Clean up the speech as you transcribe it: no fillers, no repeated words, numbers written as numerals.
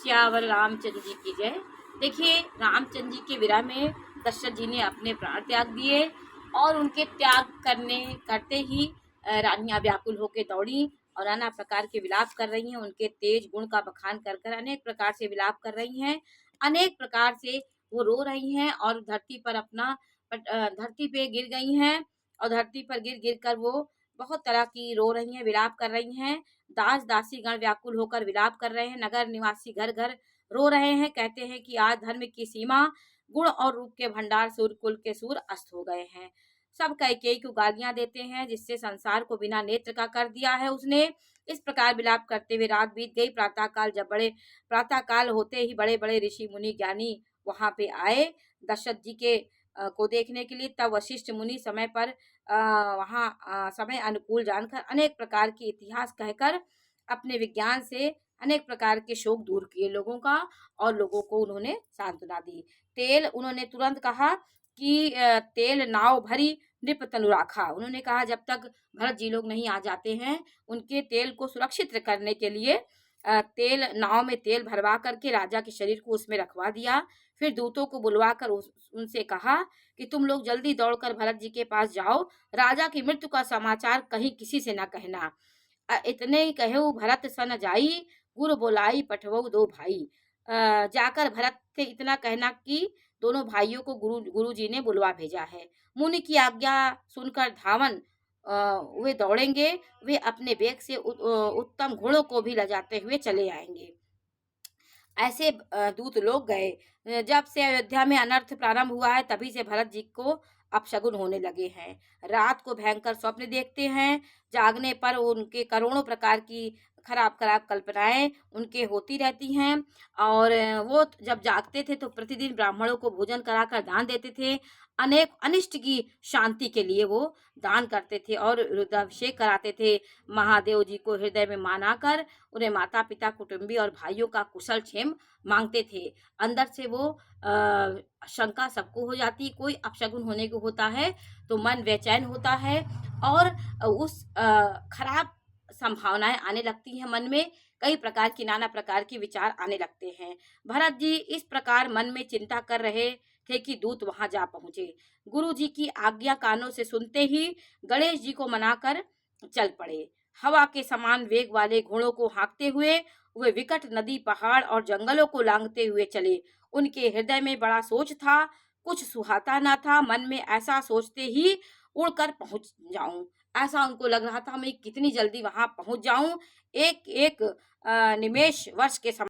सियावर रामचंद्र जी की जय। देखिए, रामचंद्र जी के विरह में दशरथ जी ने अपने प्राण त्याग दिए और उनके त्याग करते ही रानियां व्याकुल होकर दौड़ी और नाना प्रकार के विलाप कर रही हैं। उनके तेज गुण का बखान कर कर अनेक प्रकार से विलाप कर रही हैं, अनेक प्रकार से वो रो रही हैं और धरती पे गिर गई हैं और धरती पर गिर गिर कर वो बहुत तरह की रो रही हैं, विलाप कर रही हैं। दास दासी गण व्याकुल होकर विलाप कर रहे हैं, नगर निवासी घर घर रो रहे हैं। कहते हैं कि आज धर्म की सीमा, गुण और रूप के भंडार सूर कुल के सूर अस्त हो गए हैं। सब कैकेयी को गालियां देते हैं, जिससे संसार को बिना नेत्र का कर दिया है उसने। इस प्रकार विलाप करते हुए रात बीत गई। प्रातः काल होते ही बड़े बड़े ऋषि मुनि ज्ञानी वहां पे आए दशरथ जी के को देखने के लिए। तब वशिष्ठ मुनि समय पर वहाँ समय अनुकूल जानकर अनेक प्रकार के इतिहास कहकर अपने विज्ञान से अनेक प्रकार के शोक दूर किए लोगों का, और लोगों को उन्होंने सांत्वना दी। उन्होंने तुरंत कहा कि तेल नाव भरी नृप तनु राखा। उन्होंने कहा जब तक भरत जी लोग नहीं आ जाते हैं, उनके तेल को सुरक्षित करने के लिए तेल नाव में तेल भरवा करके राजा के शरीर को उसमें रखवा दिया। फिर दूतों को बुलवा कर उनसे कहा कि तुम लोग जल्दी दौड़कर भरत जी के पास जाओ, राजा की मृत्यु का समाचार कहीं किसी से न कहना। इतने ही कहे भरत सन जाई, गुरु बोलाई पठवऊ दो भाई। जाकर भरत से इतना कहना कि दोनों भाइयों को गुरु जी ने बुलवा भेजा है। मुनि की आज्ञा सुनकर धावन वे दौड़ेंगे, वे अपने वेग से उत्तम घोड़ों को भी लजाते हुए चले आएंगे। ऐसे दूत लोग गए। जब से अयोध्या में अनर्थ प्रारंभ हुआ है, तभी से भरत जी को अपशगुन होने लगे हैं। रात को भयंकर स्वप्न देखते हैं, जागने पर उनके करोड़ों प्रकार की खराब खराब कल्पनाएं उनके होती रहती हैं। और वो जब जागते थे तो प्रतिदिन ब्राह्मणों को भोजन कराकर दान देते थे। अनेक अनिष्ट की शांति के लिए वो दान करते थे और रुद्राभिषेक कराते थे। महादेव जी को हृदय में मानाकर उन्हें माता पिता कुटुंबी और भाइयों का कुशल क्षेम मांगते थे। अंदर से वो शंका सबको हो जाती, कोई अपशगुन होने को होता है तो मन बेचैन होता है और उस खराब संभावनाएं आने लगती हैं मन में। कई प्रकार की नाना प्रकार के विचार आने लगते हैं। भरत जी इस प्रकार मन में चिंता कर रहे थे कि दूत वहां जा पहुंचे। गुरु जी की आज्ञा कानों से सुनते ही गणेश जी को मनाकर चल पड़े। हवा के समान वेग वाले घोड़ों को हाँकते हुए वे विकट नदी, पहाड़ और जंगलों को लांघते हुए चले। उनके हृदय में बड़ा सोच था, कुछ सुहाता ना था। मन में ऐसा सोचते ही उड़कर पहुंच जाऊं, ऐसा उनको लग रहा था मैं कितनी जल्दी वहां पहुंच जाऊं। एक एक निमेष वर्ष के